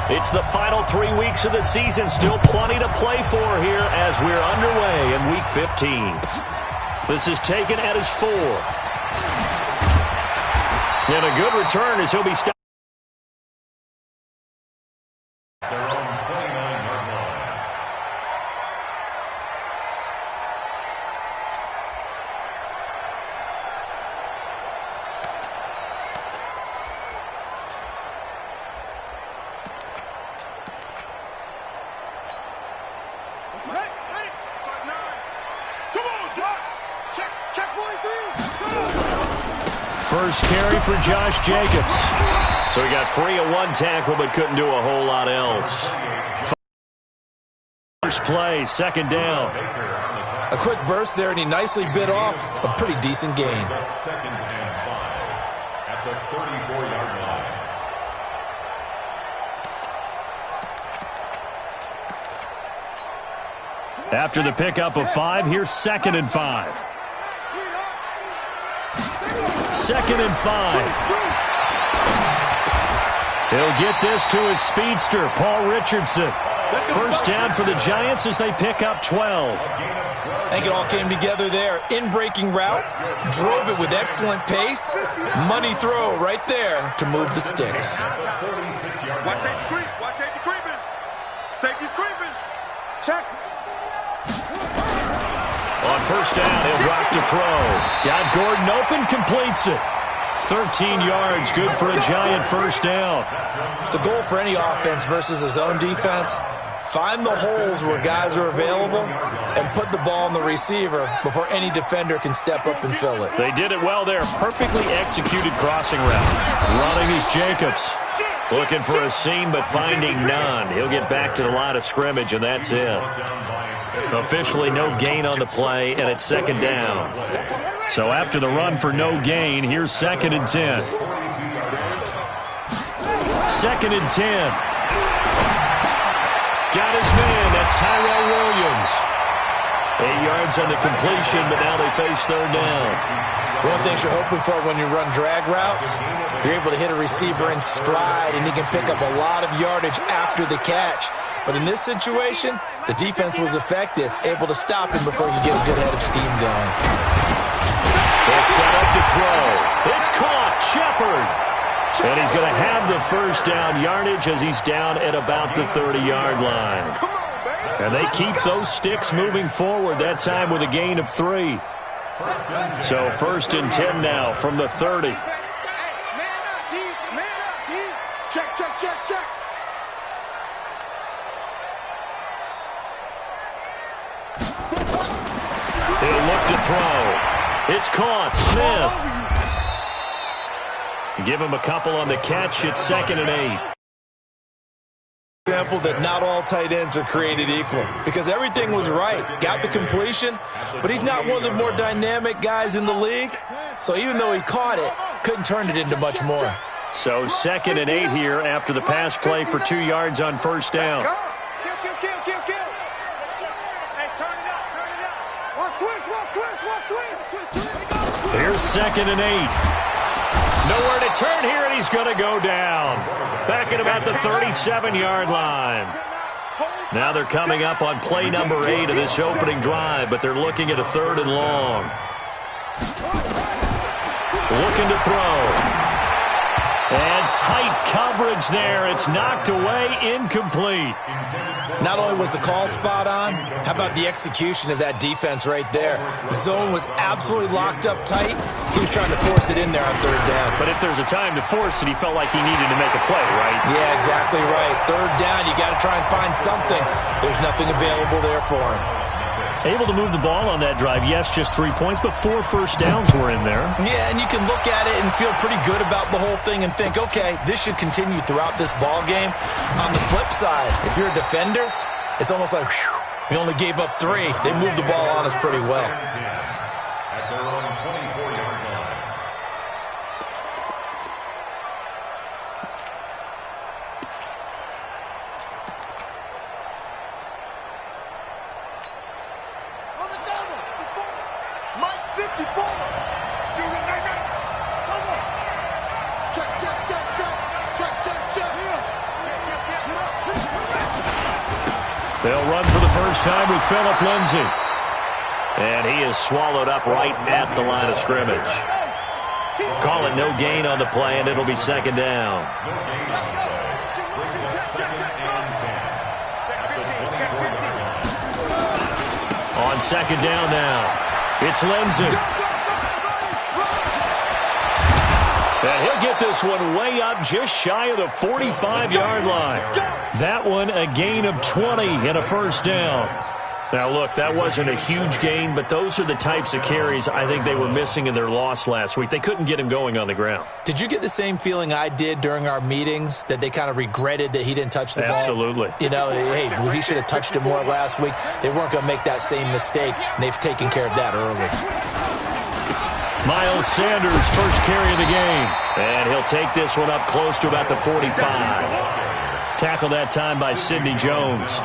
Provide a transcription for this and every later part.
It's the final 3 weeks of the season. Still plenty to play for here as we're underway in Week 15. This is taken at his 4. And a good return as he'll be stopped. First carry for Josh Jacobs. So he got free of one tackle but couldn't do a whole lot else. First play, second down. A quick burst there, and he nicely bit off a pretty decent gain. Second and 5 at the 34-yard line. After the pickup of 5, here's second and 5. Second and 5. He'll get this to his speedster, Paul Richardson. First down for the Giants as they pick up 12. I think it all came together there. In-breaking route, drove it with excellent pace. Money throw right there to move the sticks. Watch safety creep. Watch safety creeping. Safety's creeping. Check. On first down, he'll drop to throw. Got Gordon open, completes it. 13 yards, good for a Giant first down. The goal for any offense versus his own defense, find the holes where guys are available and put the ball on the receiver before any defender can step up and fill it. They did it well there. Perfectly executed crossing route. Running is Jacobs. Looking for a seam, but finding none. He'll get back to the line of scrimmage, and that's it. Officially no gain on the play, and it's second down. So after the run for no gain, here's second and 10. Second and 10. Got his man. That's Tyrell Williams. 8 yards on the completion, but now they face third down. One thing you're hoping for when you run drag routes, you're able to hit a receiver in stride, and he can pick up a lot of yardage after the catch. But in this situation, the defense was effective, able to stop him before he could get a good head of steam going. They'll set up to throw. It's caught. Shepard. And he's going to have the first down yardage as he's down at about the 30-yard line. And they keep those sticks moving forward, that time with a gain of 3. So first and 10 now from the 30. Man up, D. Check. He'll look to throw. It's caught. Smith. Give him a couple on the catch. It's second and 8. Example that not all tight ends are created equal, because everything was right. Got the completion, but he's not one of the more dynamic guys in the league. So even though he caught it, couldn't turn it into much more. So second and 8 here after the pass play for 2 yards on first down. Kill. Hey, turn it up. Watch twist. Here's second and 8. Nowhere to turn here, and he's going to go down. Back at about the 37-yard line. Now they're coming up on play number 8 of this opening drive, but they're looking at a third and long. Looking to throw. And tight coverage there. It's knocked away, incomplete. Not only was the call spot on, how about the execution of that defense right there? The zone was absolutely locked up tight. He was trying to force it in there on third down. But if there's a time to force it, he felt like he needed to make a play, right? Yeah, exactly right. Third down, you got to try and find something. There's nothing available there for him. Able to move the ball on that drive. Yes, just 3 points, but 4 first downs were in there. Yeah, and you can look at it and feel pretty good about the whole thing and think, okay, this should continue throughout this ball game. On the flip side, if you're a defender, it's almost like, whew, we only gave up 3. They moved the ball on us pretty well. At their own 24-yard line. On the double. Mike 54. Check. They'll run for the first time with Phillip Lindsay. And he is swallowed up right at the line of scrimmage. Call it no gain on the play, and it'll be second down. On second down now, it's Lindsay. And he'll get this one way up just shy of the 45-yard line. That one a gain of 20 and a first down. Now, look, that wasn't a huge gain, but those are the types of carries I think they were missing in their loss last week. They couldn't get him going on the ground. Did you get the same feeling I did during our meetings, that they kind of regretted that he didn't touch the ball? Absolutely. You know, hey, he should have touched it more last week. They weren't going to make that same mistake, and they've taken care of that early. Miles Sanders, first carry of the game. And he'll take this one up close to about the 45. Tackled that time by Sidney Jones.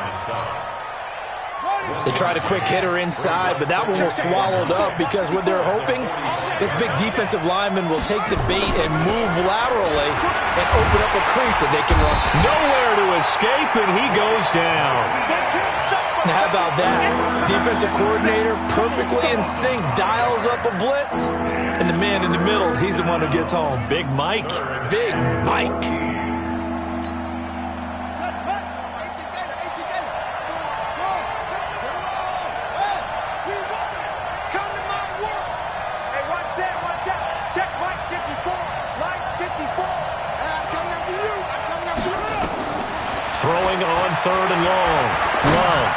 They tried a quick hitter inside, but that one was swallowed up because what they're hoping, this big defensive lineman will take the bait and move laterally and open up a crease that they can run. Nowhere to escape, and he goes down. Now, how about that? Defensive coordinator, perfectly in sync, dials up a blitz, and the man in the middle, he's the one who gets home. Big Mike. Big Mike. Throwing on third and long. Love.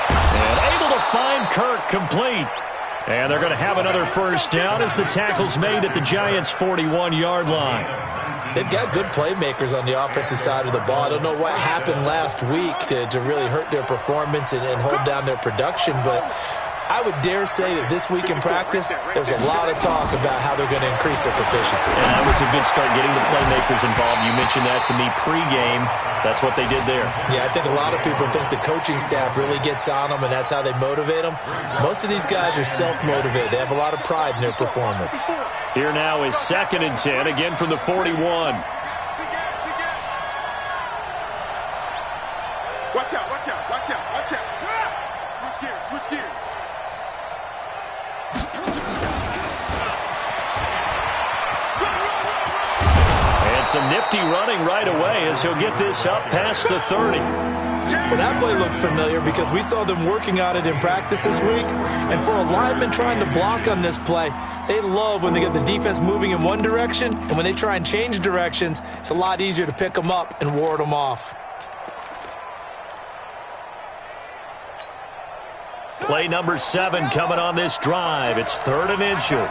And able to find Kirk complete. And they're going to have another first down as the tackle's made at the Giants' 41-yard line. They've got good playmakers on the offensive side of the ball. I don't know what happened last week to really hurt their performance and hold down their production, but I would dare say that this week in practice, there's a lot of talk about how they're going to increase their proficiency. And that was a good start, getting the playmakers involved. You mentioned that to me pregame. That's what they did there. Yeah, I think a lot of people think the coaching staff really gets on them, and that's how they motivate them. Most of these guys are self-motivated. They have a lot of pride in their performance. Here now is 2nd and 10, again from the 41. Watch out, watch out, watch out, watch out. Switch gears, switch gears. And some nifty running right away as he'll get this up past the 30. Well, that play looks familiar because we saw them working on it in practice this week. And for a lineman trying to block on this play, they love when they get the defense moving in one direction. And when they try and change directions, it's a lot easier to pick them up and ward them off. Play number 7 coming on this drive. It's 3rd and inches.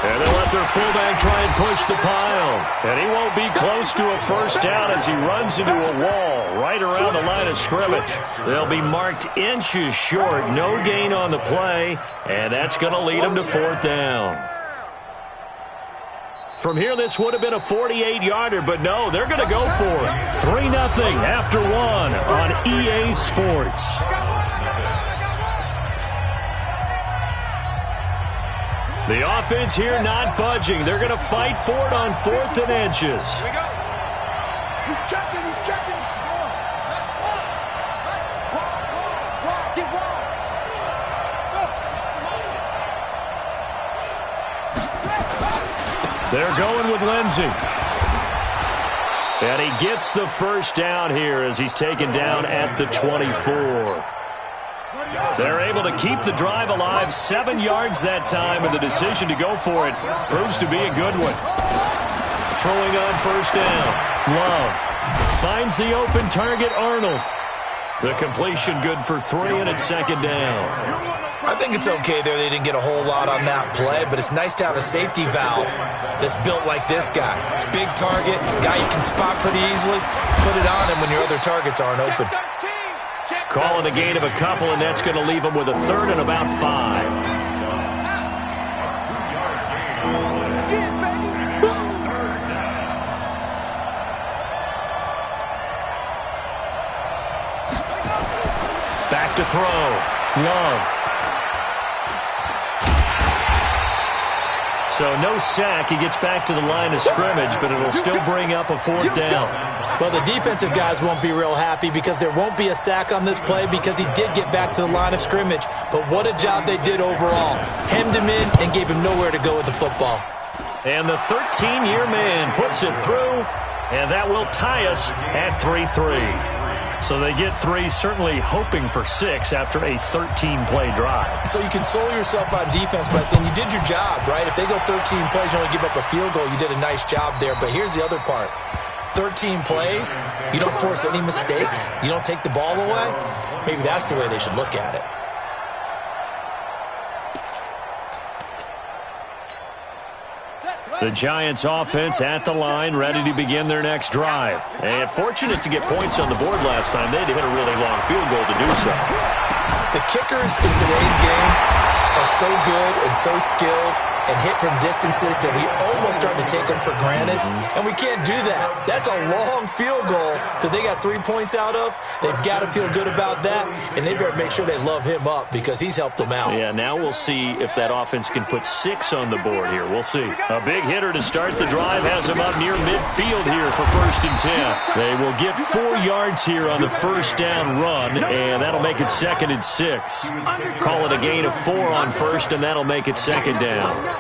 And they'll let their fullback try and push the pile. And he won't be close to a first down as he runs into a wall right around the line of scrimmage. They'll be marked inches short. No gain on the play. And that's going to lead them to 4th down. From here, this would have been a 48-yarder, but no, they're going to go for it. 3-0 after 1 on EA Sports. The offense here not budging. They're going to fight for it on 4th and inches. Here we go. He's checking, he's checking. They're going with Lindsay. And he gets the first down here as he's taken down at the 24. They're able to keep the drive alive, 7 yards that time, and the decision to go for it proves to be a good one. Throwing on first down. Love finds the open target, Arnold. The completion good for 3, and it's 2nd down. I think it's okay there. They didn't get a whole lot on that play, but it's nice to have a safety valve that's built like this guy. Big target, guy you can spot pretty easily. Put it on him when your other targets aren't open. Calling a gain of a couple, and that's going to leave him with a 3rd and about 5. Back to throw. Love. So no sack. He gets back to the line of scrimmage, but it'll still bring up a fourth down. Well, the defensive guys won't be real happy because there won't be a sack on this play because he did get back to the line of scrimmage. But what a job they did overall. Hemmed him in and gave him nowhere to go with the football. And the 13-year man puts it through, and that will tie us at 3-3. So they get 3, certainly hoping for 6 after a 13-play drive. So you console yourself on defense by saying you did your job, right? If they go 13 plays, you only give up a field goal, you did a nice job there. But here's the other part. 13 plays, you don't force any mistakes, you don't take the ball away. Maybe that's the way they should look at it. The Giants offense at the line, ready to begin their next drive. And fortunate to get points on the board last time. They had to hit a really long field goal to do so. The kickers in today's game are so good and so skilled and hit from distances that we almost start to take them for granted. And we can't do that. That's a long field goal that they got 3 points out of. They've got to feel good about that, and they better make sure they love him up because he's helped them out. Yeah, now we'll see if that offense can put 6 on the board here. We'll see. A big hitter to start the drive has him up near midfield here for 1st and 10. They will get 4 yards here on the first down run, and that'll make it 2nd and 6. Call it a gain of 4 on first, and that'll make it 2nd down.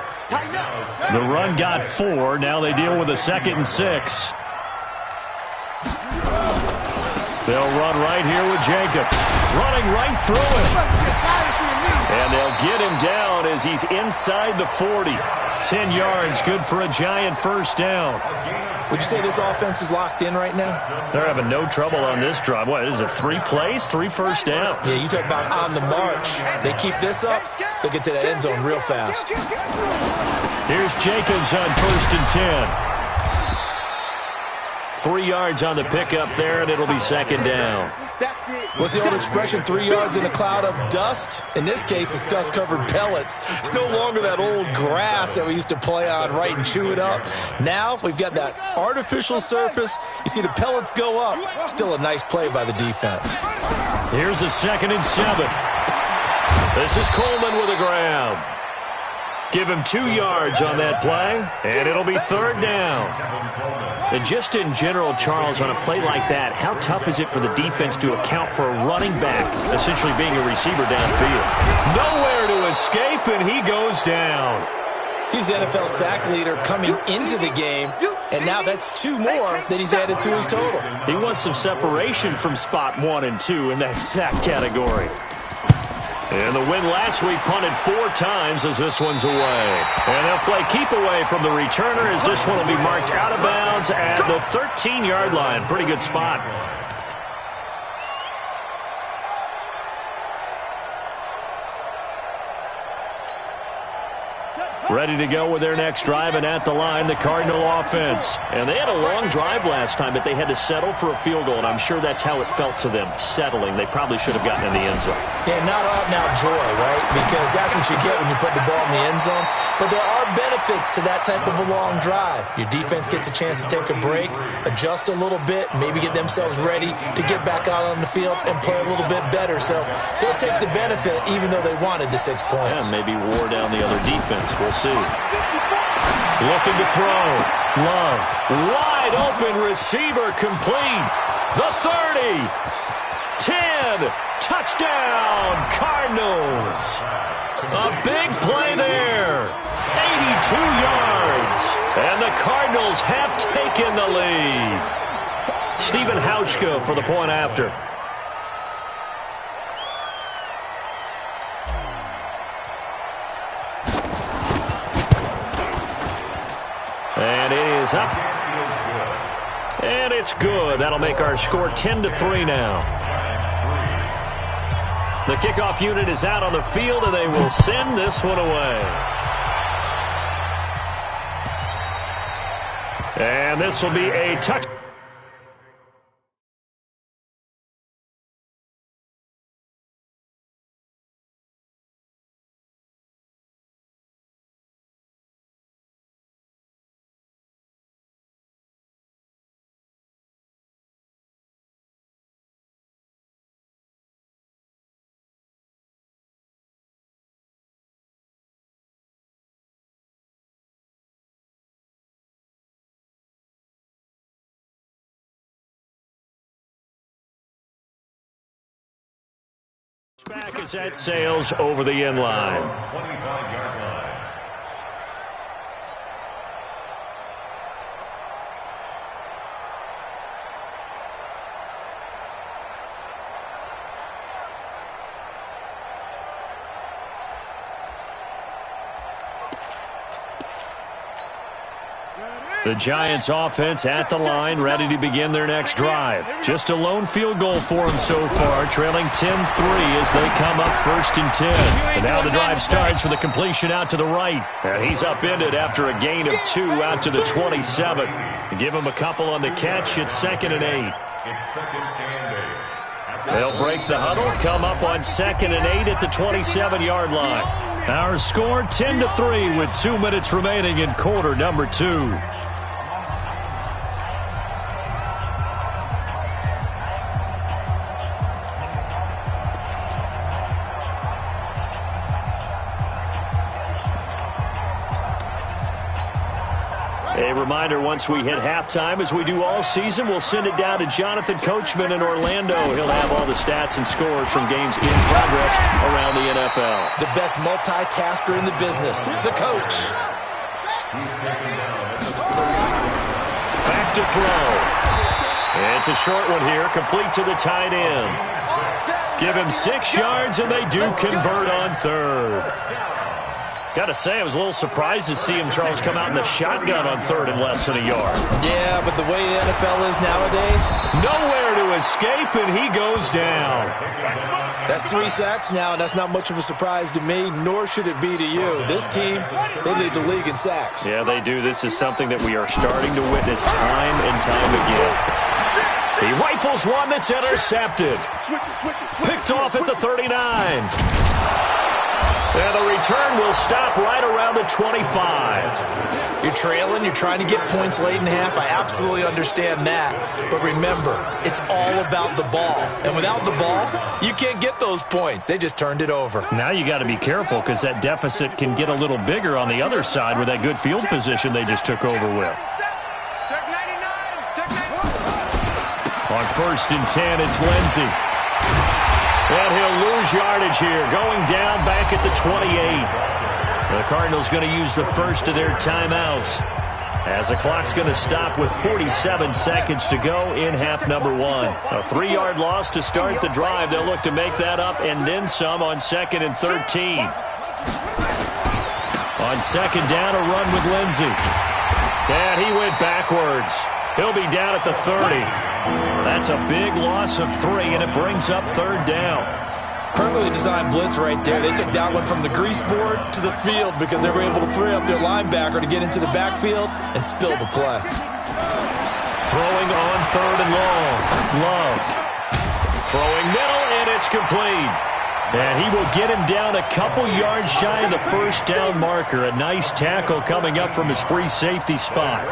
The run got 4. Now they deal with a 2nd and 6. They'll run right here with Jacobs. Running right through him. And they'll get him down as he's inside the 40. 10 yards, good for a Giant first down. Would you say this offense is locked in right now? They're having no trouble on this drive. What, is it 3 plays, 3 first downs? Yeah, you talk about on the march. They keep this up, they'll get to that end zone real fast. Here's Jacobs on 1st and 10. 3 yards on the pickup there, and it'll be 2nd down. What's the old expression, 3 yards in a cloud of dust? In this case, it's dust-covered pellets. It's no longer that old grass that we used to play on, right, and chew it up. Now we've got that artificial surface. You see the pellets go up. Still a nice play by the defense. Here's a 2nd and 7. This is Coleman with a grab. Give him 2 yards on that play, and it'll be 3rd down. And just in general, Charles, on a play like that, how tough is it for the defense to account for a running back essentially being a receiver downfield? Nowhere to escape, and he goes down. He's the NFL sack leader coming into the game, and now that's 2 more that he's added to his total. He wants some separation from spot 1 and 2 in that sack category. And the win last week punted 4 times as this one's away. And they'll play keep away from the returner as this one will be marked out of bounds at the 13-yard line. Pretty good spot. Ready to go with their next drive, and at the line, the Cardinal offense. And they had a long drive last time, but they had to settle for a field goal, and I'm sure that's how it felt to them, settling. They probably should have gotten in the end zone. Yeah, not out-and-out joy, right? Because that's what you get when you put the ball in the end zone. But there are benefits to that type of a long drive. Your defense gets a chance to take a break, adjust a little bit, maybe get themselves ready to get back out on the field and play a little bit better. So they'll take the benefit even though they wanted the 6 points. And maybe wore down the other defense. We'll see. Looking to throw. Love. Wide open receiver complete. The 30. 10. Touchdown Cardinals. A big play there. 82 yards. And the Cardinals have taken the lead. Stephen Hauschka for the point after. And it is up. And it's good. That'll make our score 10-3 now. The kickoff unit is out on the field, and they will send this one away. And this will be a touchdown. kick as that sails over the end line. 25-yard line. The Giants offense at the line, ready to begin their next drive. Just a lone field goal for them so far, trailing 10-3 as they come up 1st and 10. And now the drive starts with a completion out to the right. And he's upended after a gain of 2 out to the 27. Give him a couple on the catch. It's 2nd and 8. It's 2nd and 8. They'll break the huddle, come up on 2nd and 8 at the 27-yard line. Our score 10-3 with 2 minutes remaining in quarter number 2. A reminder, once we hit halftime, as we do all season, we'll send it down to Jonathan Coachman in Orlando. He'll have all the stats and scores from games in progress around the NFL. The best multitasker in the business, the coach. Back to throw. It's a short one here, complete to the tight end. Give him 6 yards, and they do convert on 3rd. Got to say, I was a little surprised to see him, Charles, come out in the shotgun on 3rd and less than a yard. Yeah, but the way the NFL is nowadays, nowhere to escape, and he goes down. That's 3 sacks now, and that's not much of a surprise to me, nor should it be to you. This team, they lead the league in sacks. Yeah, they do. This is something that we are starting to witness time and time again. He rifles one that's intercepted. Picked off at the 39. And the return will stop right around the 25. You're trailing, you're trying to get points late in half. I absolutely understand that. But remember, it's all about the ball. And without the ball, you can't get those points. They just turned it over. Now you got to be careful because that deficit can get a little bigger on the other side with that good field position they just took over with. On 1st and 10, it's Lindsey. And he'll lose yardage here, going down back at the 28. The Cardinals going to use the first of their timeouts as the clock's going to stop with 47 seconds to go in half number 1. A 3-yard loss to start the drive. They'll look to make that up and then some on 2nd and 13. On 2nd down, a run with Lindsey. And he went backwards. He'll be down at the 30. That's a big loss of 3, and it brings up 3rd down. Perfectly designed blitz right there. They took that one from the grease board to the field because they were able to free up their linebacker to get into the backfield and spill the play. Throwing on 3rd and long. Love. Throwing middle, and it's complete. And he will get him down a couple yards shy of the 1st down marker. A nice tackle coming up from his free safety spot.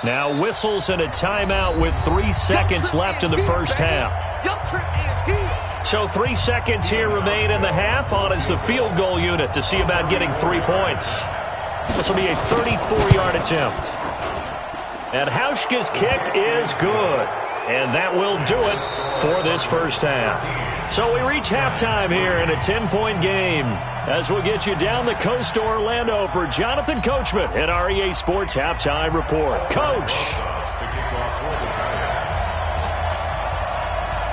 Now whistles and a timeout with 3 seconds left in the first half. So 3 seconds here remain in the half. On is the field goal unit to see about getting 3 points. This will be a 34-yard attempt. And Hauschka's kick is good. And that will do it for this first half. So we reach halftime here in a 10-point game as we'll get you down the coast to Orlando for Jonathan Coachman at our EA Sports Halftime Report. Coach.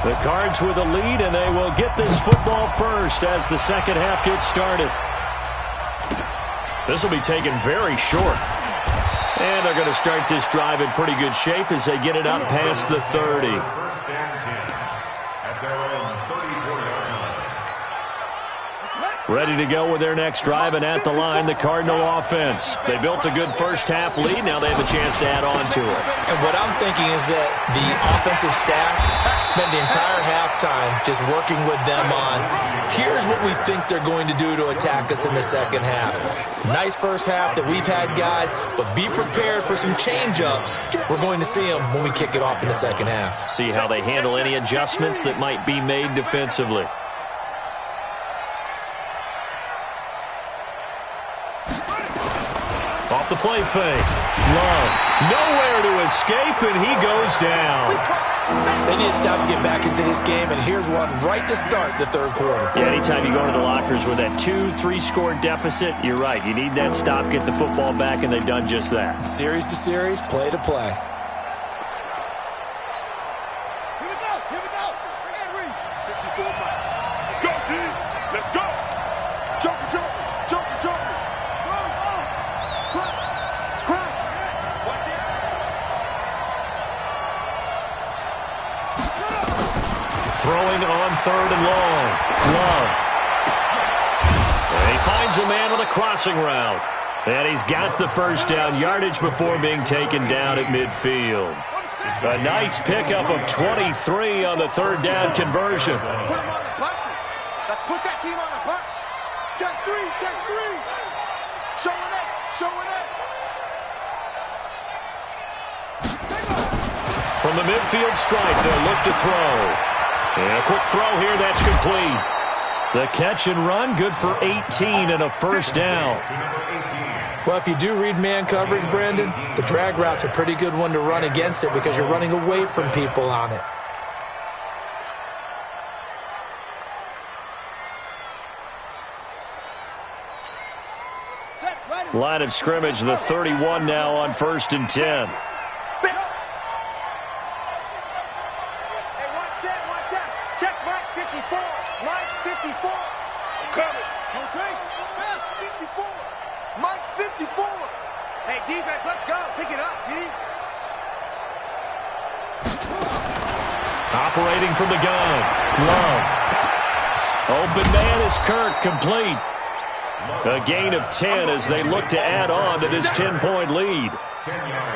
The Cards with a lead, and they will get this football first as the second half gets started. This will be taken very short. And they're going to start this drive in pretty good shape as they get it up past the 30. First and 10 at their own 34-yard line. Ready to go with their next drive, and at the line, the Cardinal offense. They built a good first half lead. Now they have a chance to add on to it. And what I'm thinking is that the offensive staff spent the entire halftime just working with them on, here's what we think they're going to do to attack us in the second half. Nice first half that we've had, guys, but be prepared for some change-ups. We're going to see them when we kick it off in the second half. See how they handle any adjustments that might be made defensively. Off the play fake. Love. Nowhere to escape, and he goes down. They need stops to get back into this game, and here's one right to start the third quarter. Yeah, anytime you go to the lockers with that 2-3 score deficit, you're right. You need that stop, get the football back, and they've done just that. Series to series, play to play. Here we go. Bring it, Reed. 54 miles. Let's go, D. Let's go. Joker. Go. Crunch. Watch it. Throwing on third and long. Love. And he finds a man with a crossing route. And he's got the first down yardage before being taken down at midfield. A nice pickup of 23 on the third down conversion. Let's put him on the buses. Let's put that team on the bus. Check three. Showing it. From the midfield stripe, they'll look to throw. And a quick throw here, that's complete. The catch and run, good for 18 and a first down. Well, if you do read man coverage, Brandon, the drag route's a pretty good one to run against it because you're running away from people on it. Line of scrimmage, the 31 now on 1st and 10. Check Mike 54. Mike 54. I'm coming. Okay. 54. Mike 54. Hey, defense, let's go. Pick it up, D. Operating from the gun. Love. Open man is Kirk, complete. A gain of 10 as they look to add on to this 10-point lead.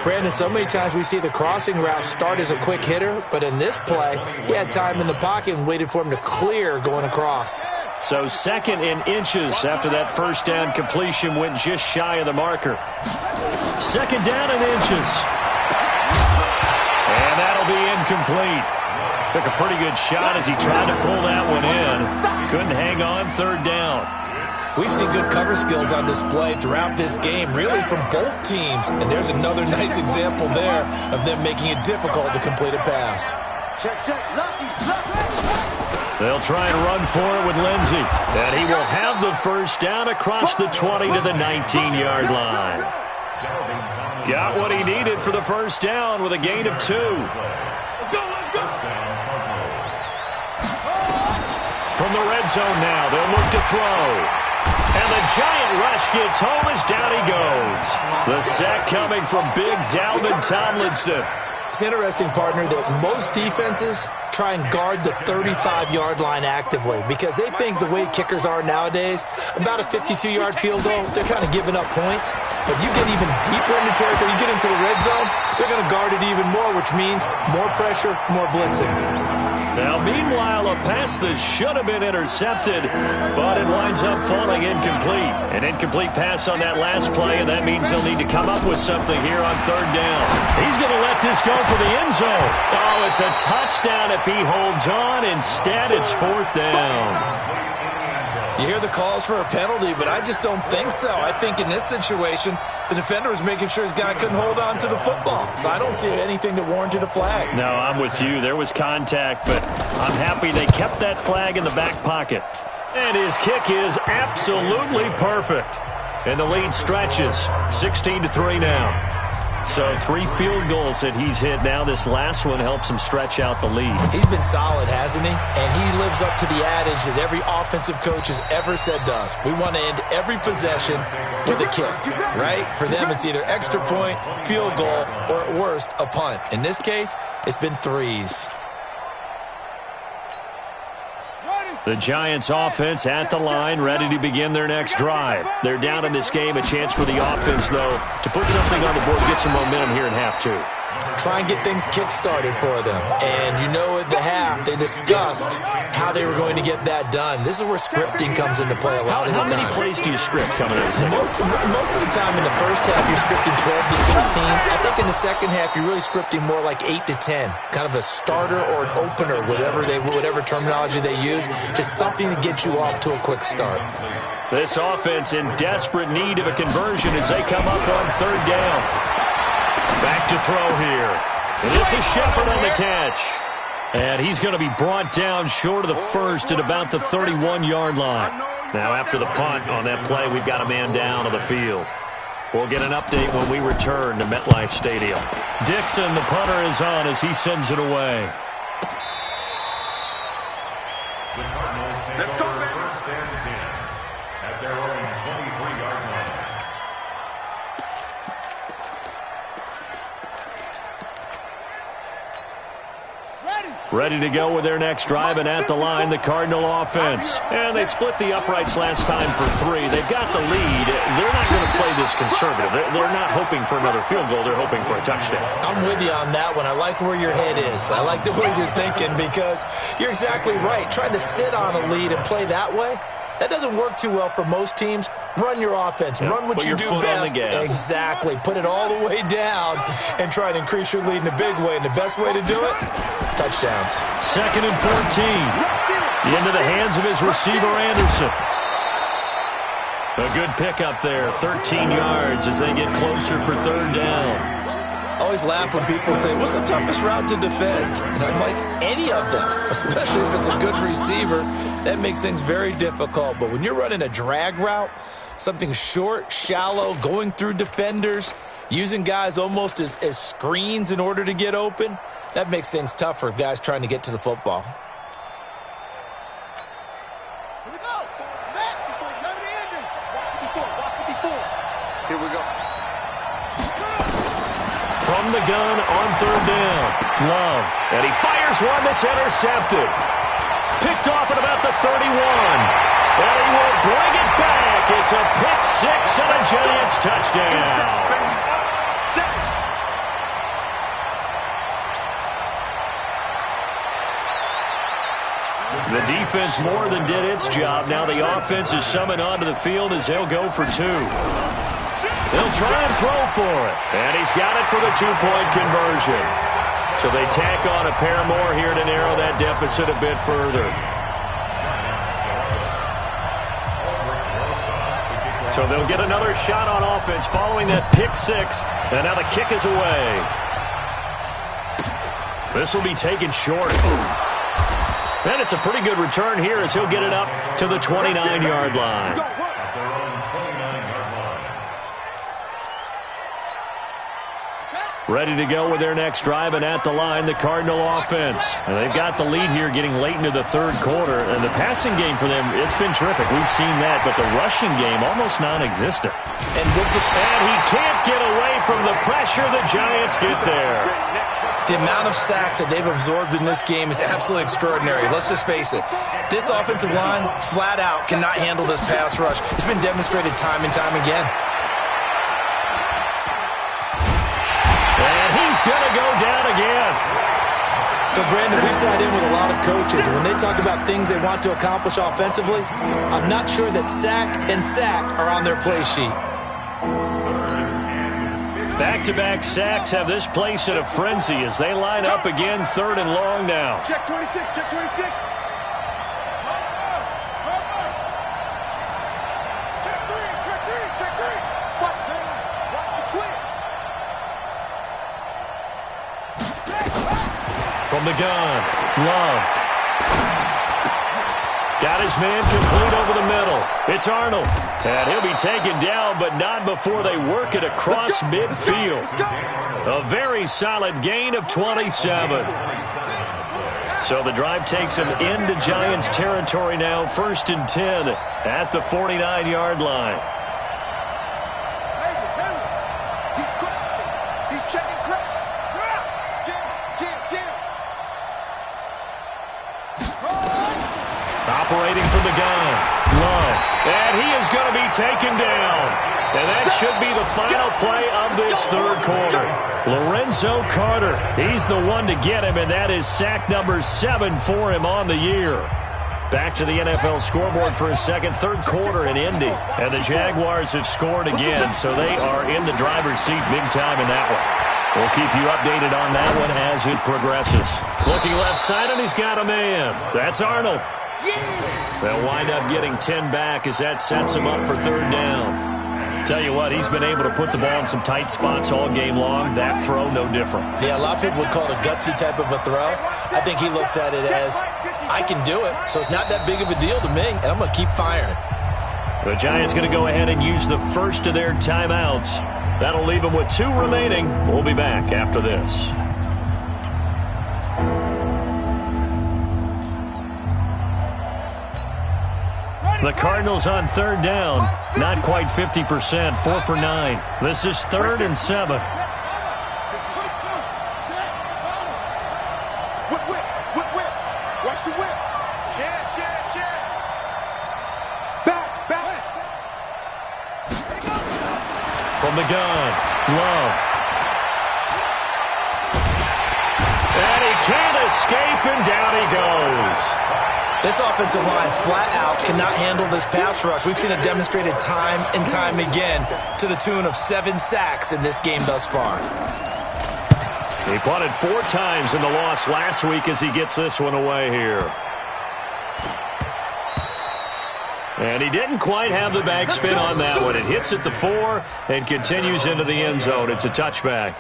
Brandon, so many times we see the crossing route start as a quick hitter, but in this play, he had time in the pocket and waited for him to clear going across. So 2nd in inches after that first down completion went just shy of the marker. 2nd down in inches. And that'll be incomplete. Took a pretty good shot as he tried to pull that one in. Couldn't hang on, 3rd down. We've seen good cover skills on display throughout this game, really from both teams. And there's another nice example there of them making it difficult to complete a pass. Check. Lucky. They'll try and run for it with Lindsey. And he will have the first down across the 20 to the 19-yard line. Got what he needed for the first down with a gain of 2. Let's go. From the red zone now, they'll look to throw. And the giant rush gets home as down he goes. The sack coming from big Dalvin Tomlinson. It's interesting, partner, that most defenses try and guard the 35-yard line actively because they think the way kickers are nowadays, about a 52-yard field goal, they're kind of giving up points. But you get even deeper into territory, you get into the red zone, they're going to guard it even more, which means more pressure, more blitzing. Now, meanwhile, a pass that should have been intercepted, but it winds up falling incomplete. An incomplete pass on that last play, and that means he'll need to come up with something here on 3rd down. He's going to let this go for the end zone. Oh, it's a touchdown if he holds on. Instead, it's 4th down. You hear the calls for a penalty, but I just don't think so. I think in this situation, the defender was making sure his guy couldn't hold on to the football. So I don't see anything that warranted a flag. No, I'm with you. There was contact, but I'm happy they kept that flag in the back pocket. And his kick is absolutely perfect. And the lead stretches 16-3 now. So 3 field goals that he's hit now. This last one helps him stretch out the lead. He's been solid, hasn't he? And he lives up to the adage that every offensive coach has ever said to us. We want to end every possession with a kick, right? For them, it's either extra point, field goal, or at worst, a punt. In this case, it's been 3s. The Giants offense at the line, ready to begin their next drive. They're down in this game. A chance for the offense, though, to put something on the board, get some momentum here in half 2. Try and get things kick-started for them. And you know at the half, they discussed how they were going to get that done. This is where scripting comes into play a lot of the time. How many plays do you script coming out of the second? Most of the time in the first half, you're scripting 12 to 16. I think in the second half, you're really scripting more like 8 to 10. Kind of a starter or an opener, whatever terminology they use. Just something to get you off to a quick start. This offense in desperate need of a conversion as they come up on 3rd down. Back to throw here. And this is Shepard on the catch. And he's going to be brought down short of the first at about the 31-yard line. Now, after the punt on that play, we've got a man down on the field. We'll get an update when we return to MetLife Stadium. Dixon, the punter, is on as he sends it away. The Cardinals take over first and 10 at their own 23-yard line. Ready to go with their next drive, and at the line, the Cardinal offense. And they split the uprights last time for 3. They've got the lead. They're not going to play this conservative. They're not hoping for another field goal. They're hoping for a touchdown. I'm with you on that one. I like where your head is. I like the way you're thinking because you're exactly right. Trying to sit on a lead and play that way, that doesn't work too well for most teams. Run your offense. Yep. Run what you do best. Exactly. Put it all the way down and try to increase your lead in a big way. And the best way to do it, touchdowns. 2nd and 14. Into the hands of his receiver, Anderson. A good pickup there. 13 yards as they get closer for 3rd down. I always laugh when people say, what's the toughest route to defend? And I'm like, any of them, especially if it's a good receiver. That makes things very difficult. But when you're running a drag route, something short, shallow, going through defenders, using guys almost as screens in order to get open, that makes things tough for guys trying to get to the football. Here we go. Set before time of the ending. Walk 54. Here we go. From the gun on 3rd down. Love. And he fires one that's intercepted. Picked off at about the 31. And he will bring it back. It's a pick 6 and a Giants touchdown. The defense more than did its job. Now the offense is summoned onto the field as they'll go for 2. They'll try and throw for it. And he's got it for the 2-point conversion. So they tack on a pair more here to narrow that deficit a bit further. So they'll get another shot on offense following that pick 6. And now the kick is away. This will be taken short. And it's a pretty good return here as he'll get it up to the 29-yard line. Ready to go with their next drive, and at the line, the Cardinal offense. And they've got the lead here getting late into the 3rd quarter. And the passing game for them, it's been terrific. We've seen that, but the rushing game almost non-existent. And he can't get away from the pressure. The Giants get there. The amount of sacks that they've absorbed in this game is absolutely extraordinary. Let's just face it. This offensive line, flat out, cannot handle this pass rush. It's been demonstrated time and time again. And he's going to go down again. So, Brandon, we sat in with a lot of coaches, and when they talk about things they want to accomplish offensively, I'm not sure that sack and sack are on their play sheet. Back-to-back sacks have this place in a frenzy as they line up again, 3rd and long now. Check 26, check 26. Check 3. Watch the twins. From the gun, Love. Got his man complete over the middle. It's Arnold. And he'll be taken down, but not before they work it across midfield. A very solid gain of 27. So the drive takes him into Giants territory now. 1st and 10 at the 49-yard line. He's crossing. He's checking crap. Jam. Operating from the gun, Love. And he is going to be taken down. And that should be the final play of this 3rd quarter. Lorenzo Carter, he's the one to get him, and that is sack number 7 for him on the year. Back to the NFL scoreboard for a second. 3rd quarter in Indy. And the Jaguars have scored again, so they are in the driver's seat big time in that one. We'll keep you updated on that one as it progresses. Looking left side, and he's got a man. That's Arnold. They'll wind up getting 10 back as that sets him up for 3rd down. Tell you what, he's been able to put the ball in some tight spots all game long. That throw, no different. Yeah, a lot of people would call it a gutsy type of a throw. I think he looks at it as, I can do it, so it's not that big of a deal to me, and I'm going to keep firing. The Giants going to go ahead and use the first of their timeouts. That'll leave them with 2 remaining. We'll be back after this. The Cardinals on 3rd down. Not quite 50%. 4 for 9. This is 3rd and 7. Whip. Watch the whip. Check. Back. From the gun, Love. And he can't escape, and down he goes. This offensive line flat out cannot handle this pass rush. We've seen it demonstrated time and time again to the tune of 7 sacks in this game thus far. He punted 4 times in the loss last week as he gets this one away here. And he didn't quite have the backspin on that one. It hits at the 4 and continues into the end zone. It's a touchback.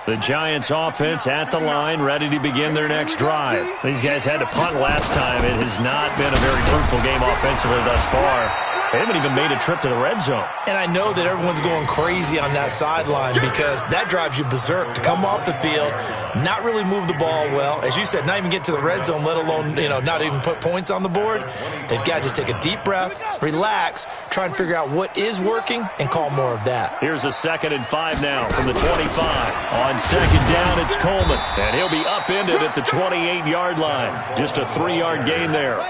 The Giants offense at the line, ready to begin their next drive. These guys had to punt last time. It has not been a very fruitful game offensively thus far. They haven't even made a trip to the red zone. And I know that everyone's going crazy on that sideline because that drives you berserk to come off the field, not really move the ball well. As you said, not even get to the red zone, let alone, not even put points on the board. They've got to just take a deep breath, relax, try and figure out what is working, and call more of that. Here's a 2nd and 5 now from the 25. On 2nd down, it's Coleman. And he'll be upended at the 28-yard line. Just a 3-yard gain there.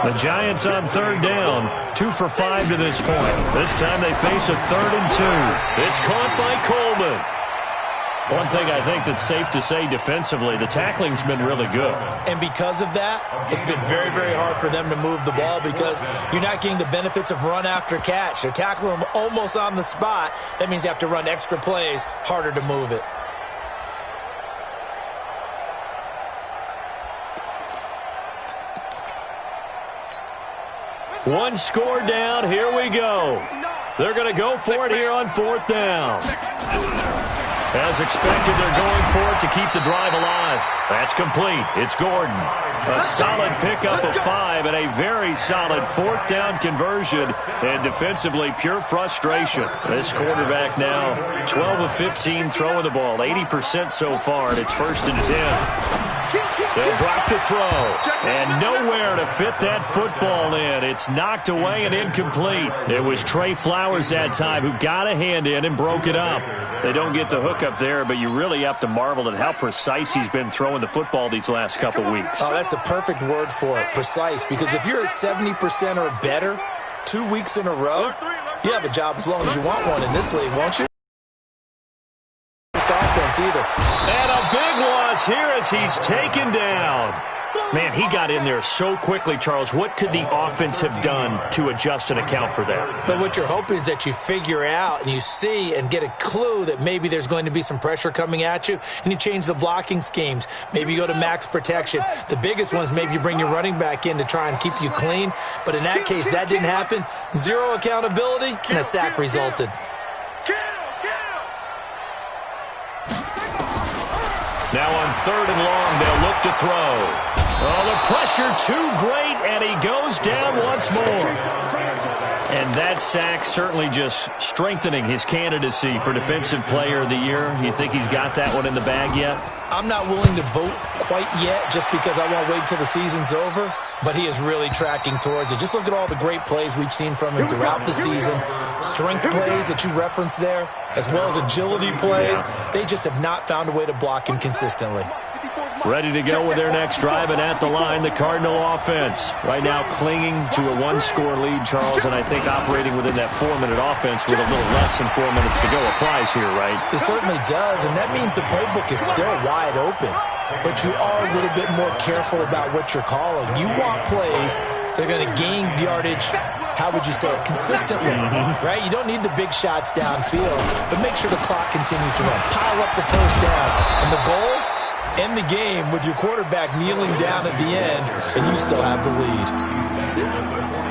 The Giants on 3rd down, 2 for 5 to this point. This time they face a 3rd and 2. It's caught by Coleman. One thing I think that's safe to say defensively, the tackling's been really good. And because of that, it's been very, very hard for them to move the ball because you're not getting the benefits of run after catch. They're tackling them almost on the spot. That means you have to run extra plays, harder to move it. One score down. Here we go. They're going to go for it here on 4th down. As expected, they're going for it to keep the drive alive. That's complete. It's Gordon. A solid pickup of 5 and a very solid 4th down conversion. And defensively, pure frustration. This quarterback now, 12 of 15 throwing the ball, 80% so far, and it's 1st and 10. They'll drop to throw, and nowhere to fit that football in. It's knocked away and incomplete. It was Trey Flowers that time who got a hand in and broke it up. They don't get the hook up there, but you really have to marvel at how precise he's been throwing the football these last couple weeks. Oh, that's the perfect word for it, precise, because if you're at 70% or better 2 weeks in a row, you have a job as long as you want one in this league, won't you? Offense either. And a big loss here as he's taken down. Man, he got in there so quickly, Charles. What could the offense have done to adjust and account for that? But what you're hoping is that you figure out and you see and get a clue that maybe there's going to be some pressure coming at you, and you change the blocking schemes. Maybe you go to max protection. The biggest one is maybe you bring your running back in to try and keep you clean. But in that case, that didn't happen. 0 accountability, and a sack resulted. Now on 3rd and long, they'll look to throw. Oh, the pressure too great, and he goes down once more. And that sack certainly just strengthening his candidacy for Defensive Player of the Year. You think he's got that one in the bag yet? I'm not willing to vote quite yet just because I won't wait until the season's over, but he is really tracking towards it. Just look at all the great plays we've seen from him throughout the season. Strength plays that you referenced there, as well as agility plays. They just have not found a way to block him consistently. Ready to go with their next drive, and at the line, the Cardinal offense. Right now clinging to a 1-score lead, Charles, and I think operating within that 4-minute offense with a little less than 4 minutes to go applies here, right? It certainly does, and that means the playbook is still wide open. But you are a little bit more careful about what you're calling. You want plays that are going to gain yardage, how would you say it, consistently, right? You don't need the big shots downfield, but make sure the clock continues to run. Pile up the first down, and the goal, end the game with your quarterback kneeling down at the end, and you still have the lead.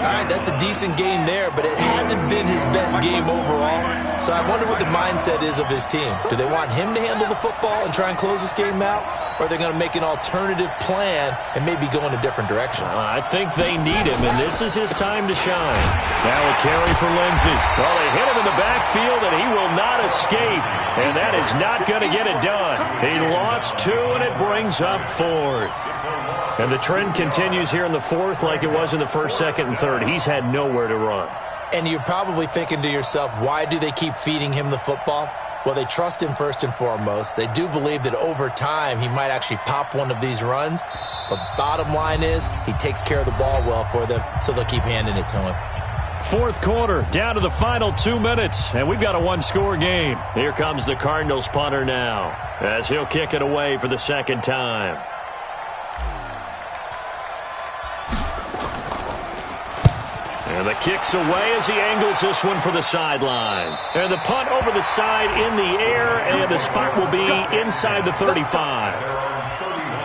All right, that's a decent game there, but it hasn't been his best game overall. So I wonder what the mindset is of his team. Do they want him to handle the football and try and close this game out? Or are they going to make an alternative plan and maybe go in a different direction? I think they need him, and this is his time to shine. Now a carry for Lindsey. Well, they hit him in the backfield, and he will not escape. And that is not going to get it done. He lost 2, and it brings up 4th. And the trend continues here in the 4th like it was in the 1st, 2nd, and 3rd. He's had nowhere to run. And you're probably thinking to yourself, why do they keep feeding him the football? Well, they trust him first and foremost. They do believe that over time he might actually pop one of these runs. But bottom line is he takes care of the ball well for them, so they'll keep handing it to him. 4th quarter, down to the final 2 minutes, and we've got a one-score game. Here comes the Cardinals punter now, as he'll kick it away for the 2nd time. And the kick's away as he angles this one for the sideline. And the punt over the side in the air, and the spot will be inside the 35.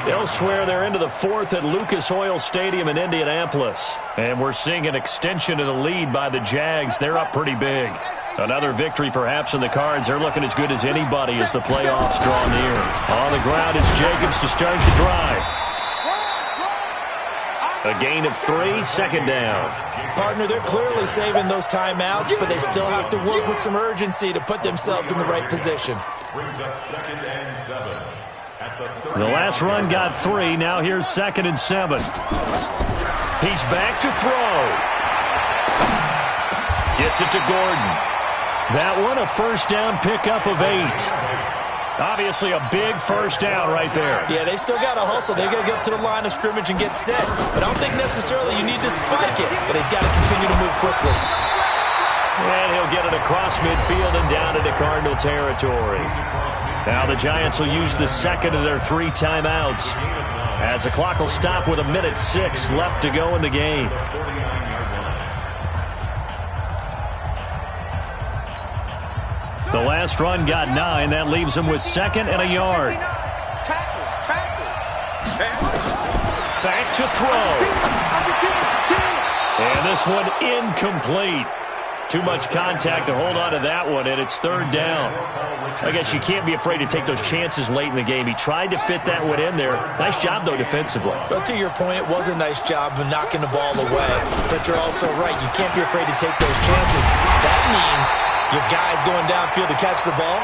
Elsewhere, they're into the 4th at Lucas Oil Stadium in Indianapolis. And we're seeing an extension of the lead by the Jags. They're up pretty big. Another victory perhaps in the cards. They're looking as good as anybody as the playoffs draw near. On the ground is Jacobs to start the drive. A gain of 3, 2nd down. Partner, they're clearly saving those timeouts, but they still have to work with some urgency to put themselves in the right position. Brings up 2nd and 7. The last run got 3. Now here's 2nd and 7. He's back to throw. Gets it to Gordon. That one a 1st down pickup of 8. Obviously a big 1st down right there. Yeah, they still got to hustle. They got to get up to the line of scrimmage and get set. But I don't think necessarily you need to spike it, but they've got to continue to move quickly. And he'll get it across midfield and down into Cardinal territory. Now the Giants will use the 2nd of their 3 timeouts, as the clock will stop with 1:06 left to go in the game. The last run got 9. That leaves him with 2nd and a yard. Back to throw. And this one incomplete. Too much contact to hold on to that one, and it's 3rd down. I guess you can't be afraid to take those chances late in the game. He tried to fit that one in there. Nice job, though, defensively. But to your point, it was a nice job of knocking the ball away. But you're also right. You can't be afraid to take those chances. That means your guys going downfield to catch the ball,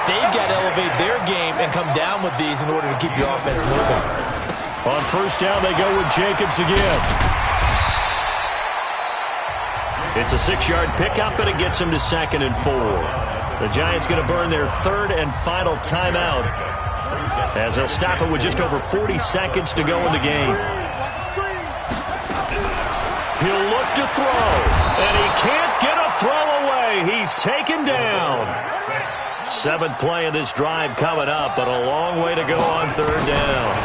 they've got to elevate their game and come down with these in order to keep your offense moving. On 1st down, they go with Jacobs again. It's a 6-yard pickup, and it gets him to 2nd and 4. The Giants going to burn their 3rd and final timeout, as they'll stop it with just over 40 seconds to go in the game. He'll look to throw, and he can't get a throw away. He's taken down. 7th play of this drive coming up, but a long way to go on 3rd down.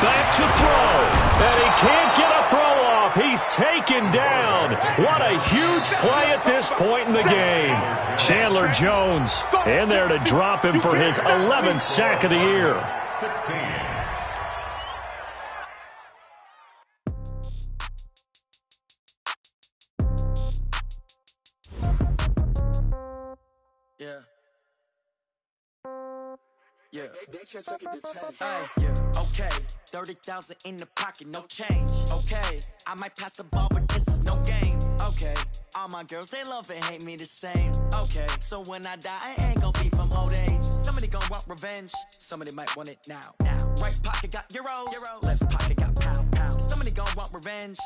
Back to throw, and he can't get a throw off. He's taken down. What a huge play at this point in the game. Chandler Jones in there to drop him for his 11th sack of the year. 16. Yeah. Okay. 30,000 in the pocket, no change. Okay. I might pass the ball, but this is no game. Okay. All my girls, they love and hate me the same. Okay. So when I die, I ain't gonna be from old age. Somebody gonna want revenge. Somebody might want it now. Right pocket got euros. Left pocket got pound. Somebody gonna want revenge.